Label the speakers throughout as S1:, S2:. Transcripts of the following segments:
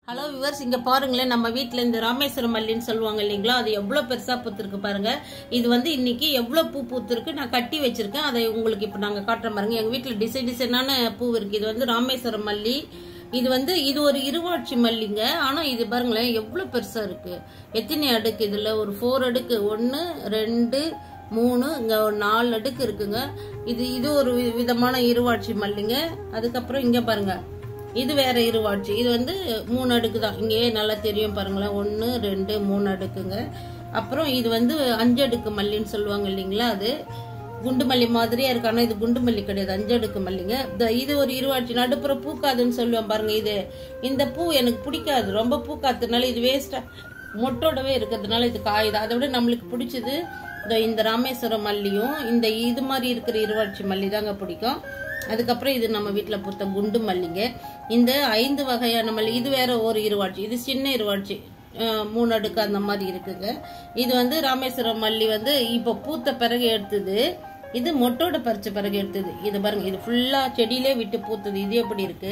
S1: Hello viewers, இங்க பாருங்களேன், நம்ம வீட்ல இந்த ராமேஸ்வரம் மல்லின்னு சொல்லுவாங்க இல்லீங்களா, அது எவ்வளவு பெருசா பூத்திருக்கு பாருங்க. இது வந்து இன்னைக்கு எவ்வளவு பூ பூத்திருக்கு நான் கட்டி வச்சிருக்கேன். அதை உங்களுக்கு இப்ப நாங்க காட்டுற பாருங்க. எங்க வீட்ல டிசைனான பூ இருக்கு. இது வந்து ராமேஸ்வரம் மல்லி. இது ஒரு இருவாட்சி மல்லிங்க. ஆனா இது பாருங்களேன் எவ்வளவு பெருசா இருக்கு. எத்தனை அடுக்கு இதுல? ஒரு 4 அடுக்கு. 1 2 3 இங்க ஒரு 4 அடுக்கு இருக்குங்க. இது ஒரு விதமான இருவாட்சி மல்லிங்க. அதுக்கப்புறம் இங்க பாருங்க, இது வேற இருவாட்சி. இது வந்து 3 அடுக்கு தான். இங்கே நல்லா தெரியும் பாருங்களேன். 1 2 3 அடுக்குங்க. அப்புறம் இது வந்து 5 அடுக்கு மல்லின்னு சொல்லுவாங்க இல்லைங்களா, அது குண்டு மல்லி மாதிரியா இருக்கு. ஆனா இது குண்டு மல்லி கிடையாது, 5 அடுக்கு மல்லிங்க. இது ஒரு இருவாட்சி. நடுப்புற பூக்காதுன்னு சொல்லுவேன் பாருங்க. இந்த பூ எனக்கு பிடிக்காது. ரொம்ப பூக்காத்துனால இது வேஸ்டா மொட்டோடவே இருக்கிறதுனால இது காயுது. அதை விட நம்மளுக்கு பிடிச்சது இந்த ராமேஸ்வரம் மல்லியும் இது மாதிரி இருக்கிற இருவாட்சி மல்லி தாங்க பிடிக்கும். அதுக்கப்புறம் இது நம்ம வீட்டுல பூத்த குண்டு மல்லிங்க. இந்த 5 வகையான மல்லி. இது வேற ஒரு இருவாட்சி. இது சின்ன இருவாட்சி, 3 அடுக்கு அந்த மாதிரி இருக்குங்க. இது வந்து ராமேஸ்வரம் மல்லி வந்து இப்ப பூத்த பிறகு எடுத்தது. இது மொட்டோட பறிச்ச பிறகு எடுத்தது. இது பாருங்க, இது ஃபுல்லா செடியிலே விட்டு பூத்தது. இது எப்படி இருக்கு?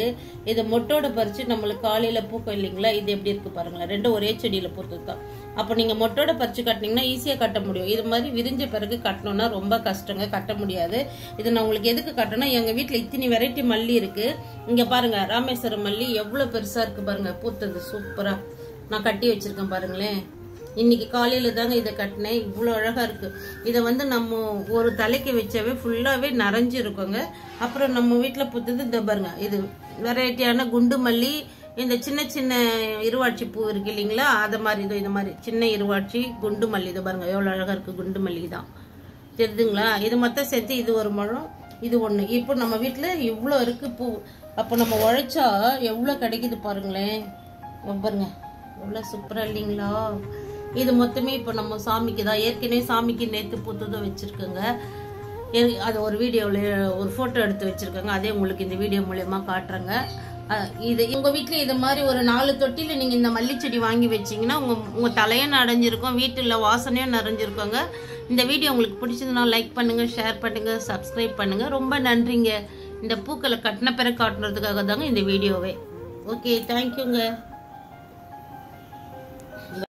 S1: இது மொட்டோட பறிச்சு நம்மளுக்கு காலையில பூக்கும் இல்லைங்களா, இது எப்படி இருக்கு பாருங்களேன். ரெண்டும் ஒரே செடியில பூத்தது தான். அப்ப நீங்க மொட்டோட பறிச்சு கட்டினீங்கன்னா ஈஸியா கட்ட முடியும். இது மாதிரி விரிஞ்ச பிறகு கட்டணும்னா ரொம்ப கஷ்டங்க, கட்ட முடியாது. இது நான் உங்களுக்கு எதுக்கு கட்டணும், எங்க வீட்டுல இத்தனை வெரைட்டி மல்லி இருக்கு. இங்க பாருங்க, ராமேஸ்வரம் மல்லி எவ்வளவு பெருசா இருக்கு பாருங்க. பூத்தது சூப்பரா நான் கட்டி வச்சிருக்கேன் பாருங்களேன். இன்னைக்கு காலையில தாங்க இதை கட்டினேன். இவ்வளவு அழகா இருக்கு. இதை வந்து நம்ம ஒரு தலைக்கு வச்சாவே ஃபுல்லாவே நிறைஞ்சு இருக்குங்க. அப்புறம் நம்ம வீட்டுல பூத்தது இந்த பாருங்க, இது வெரைட்டியான குண்டு மல்லி. இந்த சின்ன சின்ன இருவாட்சி பூ இருக்கு இல்லைங்களா, அது மாதிரி இது மாதிரி சின்ன இருவாட்சி குண்டு மல்லி. இது பாருங்க எவ்வளவு அழகா இருக்கு. குண்டு மல்லி தான், தெரியுதுங்களா? இது மொத்தம் சேர்த்து இது ஒரு முழம், இது ஒண்ணு. இப்போ நம்ம வீட்டுல இவ்வளவு இருக்கு பூ. அப்போ நம்ம உழைச்சா எவ்வளவு கிடைக்குது பாருங்களேன். பாருங்க எவ்வளவு சூப்பரா இல்லைங்களா? இது மொத்தமே இப்ப நம்ம சாமிக்கு தான். ஏற்கனவே சாமிக்கு நேத்து பூத்ததும் வச்சிருக்கோங்க. அது ஒரு வீடியோல ஒரு போட்டோ எடுத்து வச்சிருக்கோங்க. அதே உங்களுக்கு இந்த வீடியோ மூலமா காட்டுறேங்க. இது உங்க வீட்டுல இது மாதிரி ஒரு 4 தொட்டில நீங்க இந்த மல்லிச்செடி வாங்கி வச்சீங்கன்னா உங்க தலையும் அடைஞ்சிருக்கும், வீட்டுல வாசனையும் நிறைஞ்சிருக்கோங்க. இந்த வீடியோ உங்களுக்கு பிடிச்சதுன்னா லைக் பண்ணுங்க, ஷேர் பண்ணுங்க, சப்ஸ்கிரைப் பண்ணுங்க. ரொம்ப நன்றிங்க. இந்த பூக்களை கட்டின பிறகு காட்டுறதுக்காக தாங்க இந்த வீடியோவே. ஓகே, தேங்க்யூங்க.